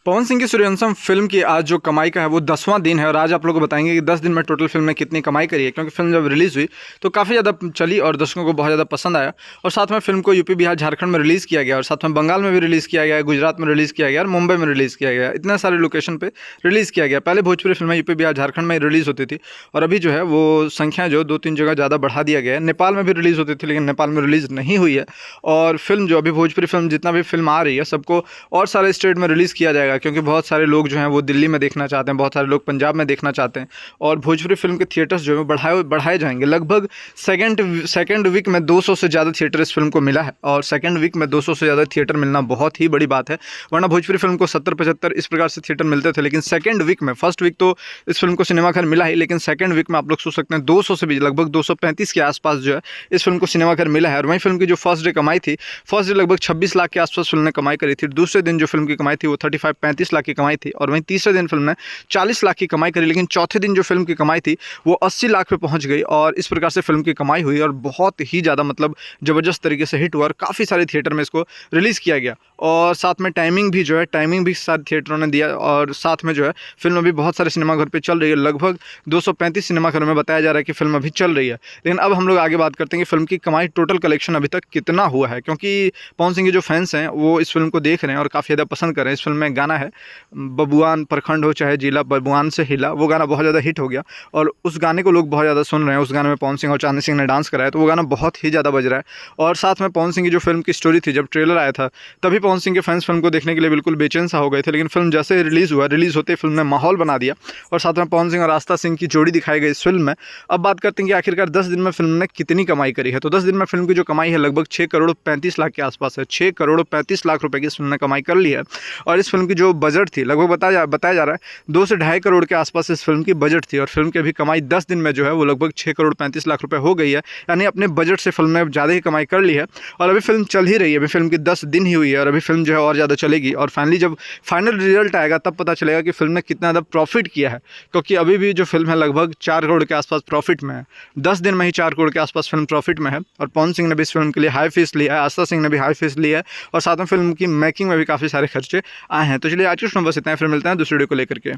पवन सिंह की सूर्यवंशम फिल्म की आज जो कमाई का है वो 10वां दिन है और आज आप लोगों को बताएंगे कि 10 दिन में टोटल फिल्म ने कितनी कमाई करी है। क्योंकि फिल्म जब रिलीज़ हुई तो काफ़ी ज़्यादा चली और दर्शकों को बहुत ज़्यादा पसंद आया। और साथ में फिल्म को यूपी, बिहार, झारखंड में रिलीज़ किया गया और साथ में बंगाल में भी रिलीज़ किया गया, गुजरात में रिलीज़ किया गया और मुंबई में रिलीज़ किया गया। इतने सारे लोकेशन पर रिलीज़ किया गया। पहले भोजपुरी फिल्में यूपी, बिहार, झारखंड में रिलीज़ होती थी और अभी जो है वो संख्या जो 2-3 जगह ज़्यादा बढ़ा दिया गया है। नेपाल में भी रिलीज़ होती थी लेकिन नेपाल में रिलीज़ नहीं हुई है। और फिल्म जो अभी भोजपुरी फिल्म जितना भी फिल्म आ रही है सबको और सारे स्टेट में रिलीज़ किया जाएगा। क्योंकि बहुत सारे लोग जो हैं वो दिल्ली में देखना चाहते हैं, बहुत सारे लोग पंजाब में देखना चाहते हैं और भोजपुरी फिल्म के थिएटर्स जो है बढ़ाए जाएंगे। लगभग सेकंड वीक में 200 से ज़्यादा थिएटर इस फिल्म को मिला है और सेकंड वीक में 200 से ज़्यादा थिएटर मिलना बहुत ही बड़ी बात है। वरना भोजपुरी फिल्म को 70-75 इस प्रकार से थिएटर मिलते थे, लेकिन सेकंड वीक में, फर्स्ट वीक तो इस फिल्म को सिनेमाघर मिला ही, लेकिन सेकंड वीक में आप लोग सोच सकते हैं 200 से भी लगभग 235 के आसपास जो है इस फिल्म को सिनेमाघर मिला है। और वहीं फिल्म की जो फर्स्ट डे कमाई थी, फर्स्ट डे लगभग 26 लाख के आसपास फिल्म ने कमाई करी थी। दूसरे दिन जो फिल्म की कमाई थी वो 35 लाख की कमाई थी और वहीं तीसरे दिन फिल्म ने 40 लाख की कमाई करी। लेकिन चौथे दिन जो फिल्म की कमाई थी वो 80 लाख पे पहुंच गई और इस प्रकार से फिल्म की कमाई हुई और बहुत ही ज़्यादा मतलब ज़बरदस्त तरीके से हिट हुआ और काफ़ी सारे थिएटर में इसको रिलीज़ किया गया। और साथ में टाइमिंग भी सारे थिएटरों ने दिया और साथ में जो है फिल्म अभी बहुत सारे सिनेमाघर पे चल रही है। लगभग 235 सिनेमाघरों में बताया जा रहा है कि फिल्म अभी चल रही है। लेकिन अब हम लोग आगे बात करते हैं कि फिल्म की कमाई, टोटल कलेक्शन अभी तक कितना हुआ है। क्योंकि पवन सिंह के जो फैंस हैं वो इस फिल्म को देख रहे हैं और काफ़ी ज़्यादा पसंद कर रहे हैं। इस फिल्म में गाना है बबुआन प्रखंड हो चाहे जिला, बबुआन से हिला, वो गाना बहुत ज़्यादा हिट हो गया और उस गाने को लोग बहुत ज़्यादा सुन रहे हैं। उस गाने में पवन सिंह और चांदनी सिंह ने डांस कराया तो वो गाना बहुत ही ज़्यादा बज रहा है। और साथ में पवन सिंह की जो फिल्म की स्टोरी थी, जब ट्रेलर आया था तभी पवन सिंह के फैंस फिल्म को देखने के लिए बिल्कुल बेचैन सा हो गए थे। लेकिन फिल्म जैसे रिलीज़ हुआ, रिलीज़ होते फिल्म ने माहौल बना दिया और साथ में पवन सिंह और आस्था सिंह की जोड़ी दिखाई गई इस फिल्म में। अब बात करते हैं कि आखिरकार 10 दिन में फिल्म ने कितनी कमाई करी है। तो 10 दिन में फिल्म की जो कमाई है लगभग 6 करोड़ 35 लाख के आसपास है। 6 करोड़ 35 लाख रुपए की इस फिल्म ने कमाई कर ली है। और इस फिल्म की जो बजट थी लगभग बताया जा रहा है 2 से 2.5 करोड़ के आसपास इस फिल्म की बजट थी और फिल्म की अभी कमाई 10 दिन में जो है वो लगभग 6 करोड़ 35 लाख रुपए हो गई है। यानी अपने बजट से फिल्म ने ज़्यादा ही कमाई कर ली है और अभी फिल्म चल ही रही है। अभी फिल्म की 10 दिन ही हुई है और अभी फिल्म जो है और ज़्यादा चलेगी और फाइनली जब फाइनल रिजल्ट आएगा तब पता चलेगा कि फिल्म ने कितना ज़्यादा प्रॉफिट किया है। क्योंकि अभी भी जो फिल्म है लगभग 4 करोड़ के आसपास प्रॉफिट में है। 10 दिन में ही 4 करोड़ के आसपास फिल्म प्रॉफिट में है और पवन सिंह ने भी इस फिल्म के लिए हाई फीस लिया है, आस्था सिंह ने भी हाई फीस लिया है और साथ में फिल्म की मेकिंग में भी काफ़ी सारे खर्चे आए हैं। तो चलिए आज की बस इतना है, फिर मिलते हैं दूसरे वीडियो को लेकर के।